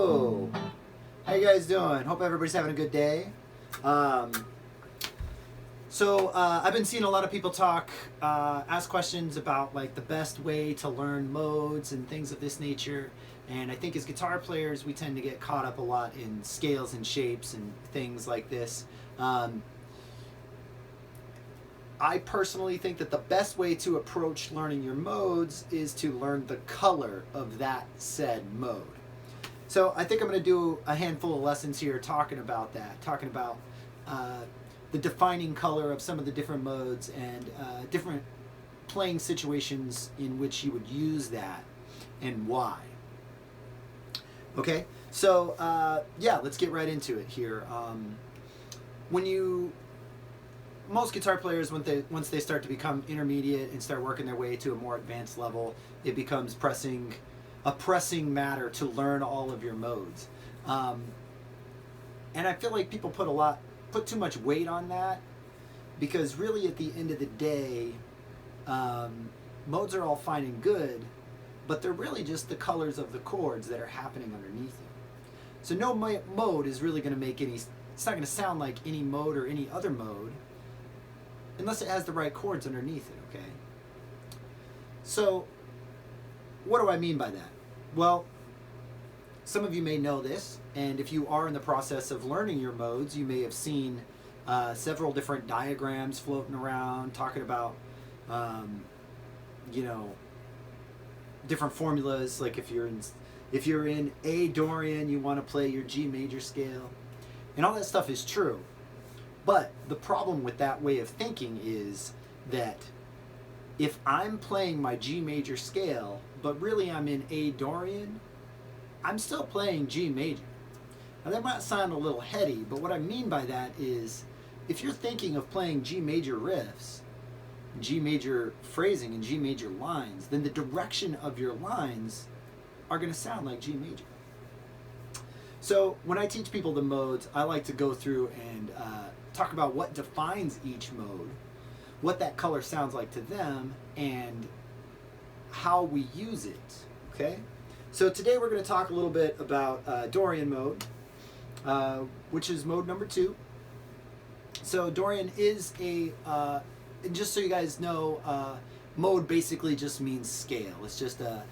Hello! How you guys doing? Hope everybody's having a good day. I've been seeing a lot of people ask questions about like the best way to learn modes and things of this nature. And I think as guitar players, we tend to get caught up a lot in scales and shapes and things like this. I personally think that the best way to approach learning your modes is to learn the color of that said mode. So I think I'm going to do a handful of lessons here talking about the defining color of some of the different modes and different playing situations in which you would use that and why. Okay, so let's get right into it here. Most guitar players, once they start to become intermediate and start working their way to a more advanced level, it becomes a pressing matter to learn all of your modes. And I feel like people put too much weight on that, because really at the end of the day, modes are all fine and good, but they're really just the colors of the chords that are happening underneath it. So no mode is really going to it's not going to sound like any mode or any other mode unless it has the right chords underneath it, okay? So what do I mean by that? Well, some of you may know this, and if you are in the process of learning your modes, you may have seen several different diagrams floating around talking about, different formulas. Like if you're in A Dorian, you want to play your G major scale, and all that stuff is true. But the problem with that way of thinking is that if I'm playing my G major scale, but really I'm in A Dorian, I'm still playing G major. Now that might sound a little heady, but what I mean by that is if you're thinking of playing G major riffs, G major phrasing and G major lines, then the direction of your lines are going to sound like G major. So when I teach people the modes, I like to go through and talk about what defines each mode, what that color sounds like to them, and how we use it, okay? So today we're going to talk a little bit about Dorian mode, which is mode number 2. So Dorian is and just so you guys know, mode basically just means scale. It's just a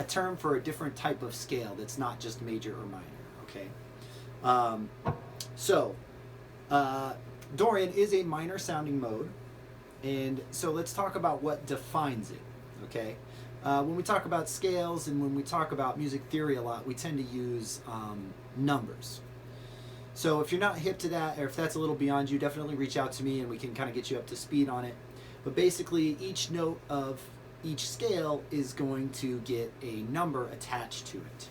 term for a different type of scale that's not just major or minor, okay? Dorian is a minor sounding mode, and so let's talk about what defines it, okay? When we talk about scales and when we talk about music theory a lot, we tend to use numbers. So if you're not hip to that, or if that's a little beyond you, definitely reach out to me and we can kind of get you up to speed on it. But basically, each note of each scale is going to get a number attached to it.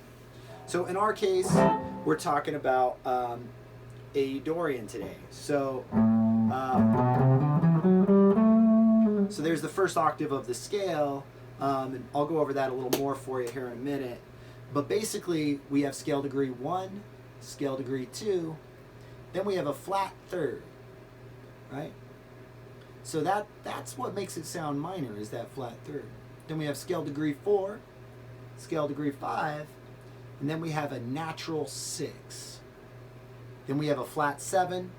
So in our case, we're talking about A Dorian today. So there's the first octave of the scale, and I'll go over that a little more for you here in a minute. But basically, we have scale degree 1, scale degree 2, then we have a flat third, right? So that's what makes it sound minor, is that flat third. Then we have scale degree 4, scale degree 5, and then we have a natural 6. Then we have a flat 7,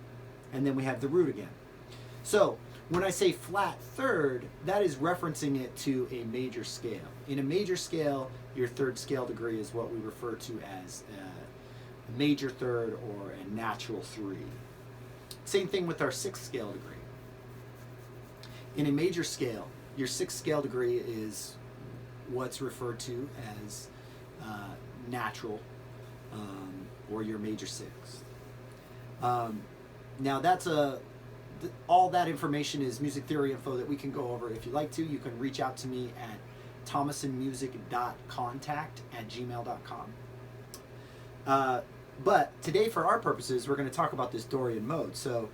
and then we have the root again. So when I say flat third, that is referencing it to a major scale. In a major scale, your third scale degree is what we refer to as a major third or a natural 3. Same thing with our 6th scale degree. In a major scale, your 6th scale degree is what's referred to as natural, or your major 6th. Now that's all that information is music theory info that we can go over. If you'd like to, you can reach out to me at thomasonmusic.contact@gmail.com. But today, for our purposes, we're going to talk about this Dorian mode. So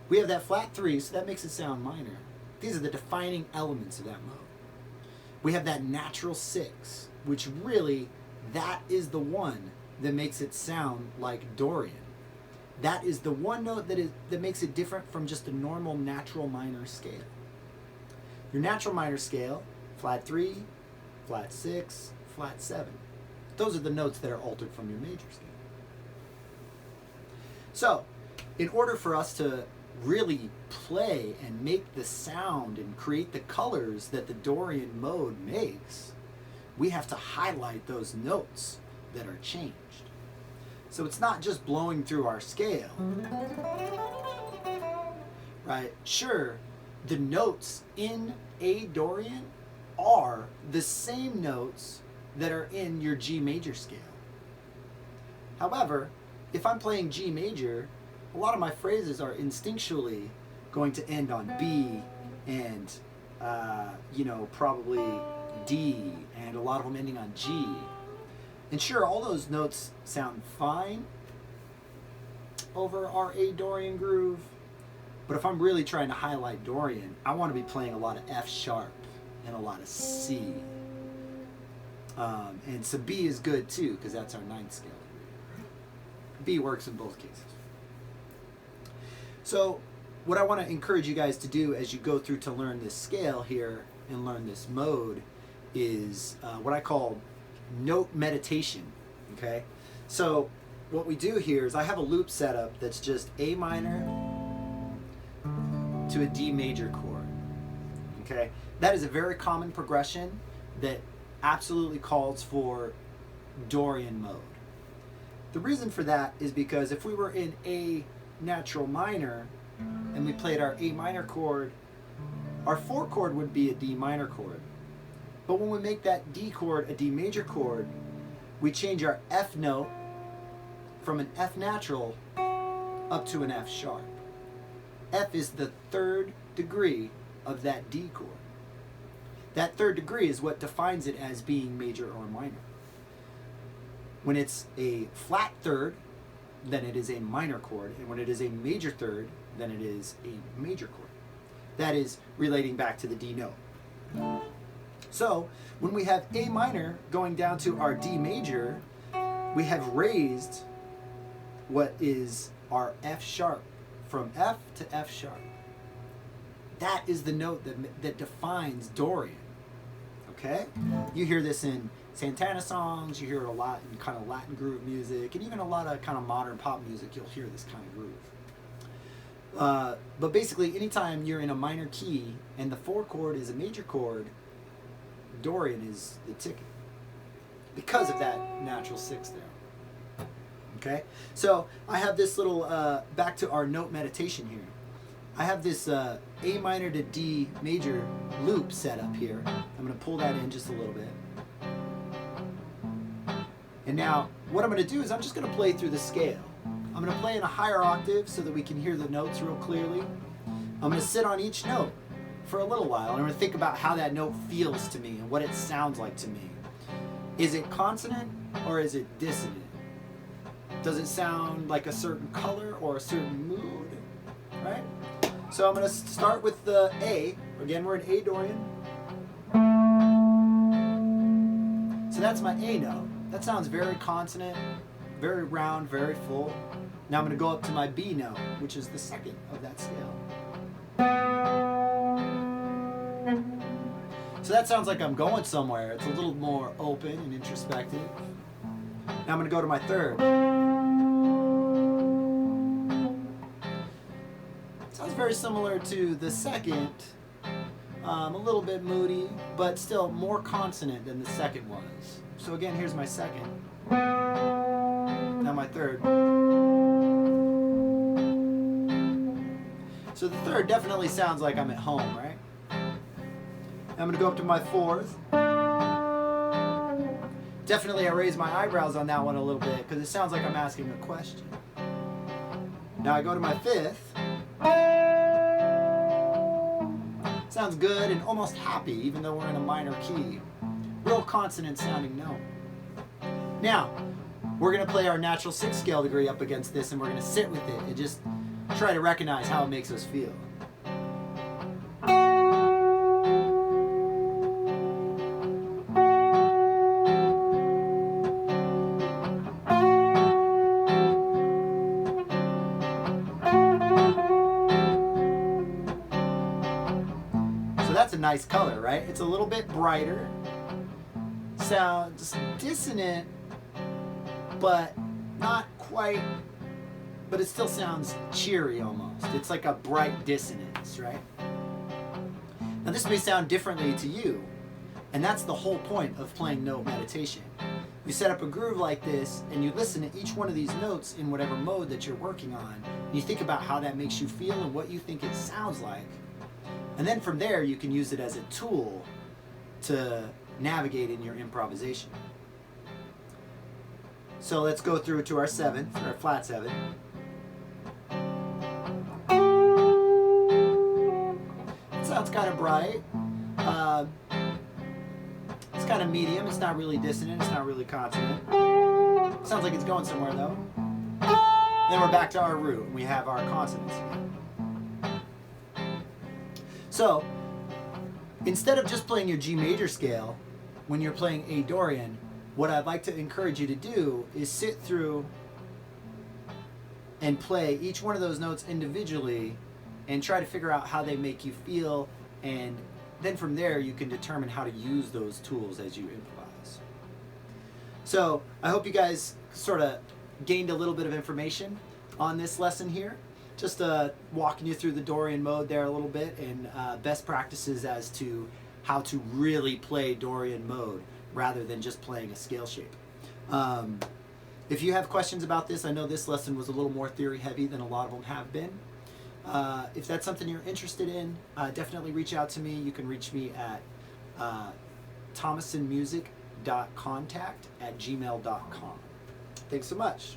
we have that flat 3, so that makes it sound minor. These are the defining elements of that mode. We have that natural 6, which really, that is the one that makes it sound like Dorian. That is the one note that makes it different from just a normal natural minor scale. Your natural minor scale, flat 3, flat 6, flat 7. Those are the notes that are altered from your major scale. So, in order for us to really play and make the sound and create the colors that the Dorian mode makes, we have to highlight those notes that are changed. So it's not just blowing through our scale, right? Sure, the notes in A Dorian are the same notes that are in your G major scale. However, if I'm playing G major, a lot of my phrases are instinctually going to end on B and, probably D, and a lot of them ending on G. And sure, all those notes sound fine over our A Dorian groove, but if I'm really trying to highlight Dorian, I want to be playing a lot of F sharp and a lot of C. And so B is good too, because that's our 9th scale. B works in both cases. So what I want to encourage you guys to do as you go through to learn this scale here and learn this mode is what I call note meditation. Okay? So what we do here is I have a loop setup that's just A minor to a D major chord. Okay? That is a very common progression that absolutely calls for Dorian mode. The reason for that is because if we were in A natural minor and we played our A minor chord, our 4 chord would be a D minor chord. But when we make that D chord a D major chord, we change our F note from an F natural up to an F sharp. F is the 3rd degree of that D chord. That 3rd degree is what defines it as being major or minor. When it's a flat 3rd, then it is a minor chord, and when it is a major 3rd, then it is a major chord. That is relating back to the D note. So when we have A minor going down to our D major, we have raised what is our F sharp from F to F sharp. That is the note that defines Dorian. Okay? You hear this in Santana songs, you hear it a lot in kind of Latin groove music, and even a lot of kind of modern pop music, you'll hear this kind of groove. But basically, anytime you're in a minor key and the 4 chord is a major chord, Dorian is the ticket because of that natural 6 there. Okay? So I have this little, back to our note meditation here. I have this A minor to D major loop set up here. I'm going to pull that in just a little bit. And now, what I'm going to do is I'm just going to play through the scale. I'm going to play in a higher octave so that we can hear the notes real clearly. I'm going to sit on each note for a little while, and I'm going to think about how that note feels to me and what it sounds like to me. Is it consonant or is it dissonant? Does it sound like a certain color or a certain mood? Right? So I'm going to start with the A. Again, we're in A Dorian. So that's my A note. That sounds very consonant, very round, very full. Now I'm going to go up to my B note, which is the 2nd of that scale. So that sounds like I'm going somewhere. It's a little more open and introspective. Now I'm going to go to my 3rd. Sounds very similar to the 2nd. A little bit moody, but still more consonant than the 2nd was. So again, here's my 2nd. Now my 3rd. So the 3rd definitely sounds like I'm at home, right? I'm going to go up to my 4th. Definitely I raise my eyebrows on that one a little bit because it sounds like I'm asking a question. Now I go to my 5th. Sounds good and almost happy even though we're in a minor key. Real consonant sounding note. Now, we're going to play our natural 6th scale degree up against this and we're going to sit with it and just try to recognize how it makes us feel. So that's a nice color, right? It's a little bit brighter. Sounds dissonant, but not quite but it still sounds cheery almost. It's like a bright dissonance, right? Now this may sound differently to you, and that's the whole point of playing note meditation. You set up a groove like this, and you listen to each one of these notes in whatever mode that you're working on, and you think about how that makes you feel and what you think it sounds like. And then from there, you can use it as a tool to navigate in your improvisation. So let's go through to our seventh, our flat seven. It sounds kind of bright. It's kind of medium. It's not really dissonant. It's not really consonant. Sounds like it's going somewhere though. Then we're back to our root, and we have our consonants again. So instead of just playing your G major scale, when you're playing A Dorian, what I'd like to encourage you to do is sit through and play each one of those notes individually and try to figure out how they make you feel, and then from there you can determine how to use those tools as you improvise. So I hope you guys sort of gained a little bit of information on this lesson here. Just walking you through the Dorian mode there a little bit, and best practices as to how to really play Dorian mode rather than just playing a scale shape. If you have questions about this, I know this lesson was a little more theory heavy than a lot of them have been. If that's something you're interested in, definitely reach out to me. You can reach me at thomasonmusic.contact@gmail.com. Thanks so much.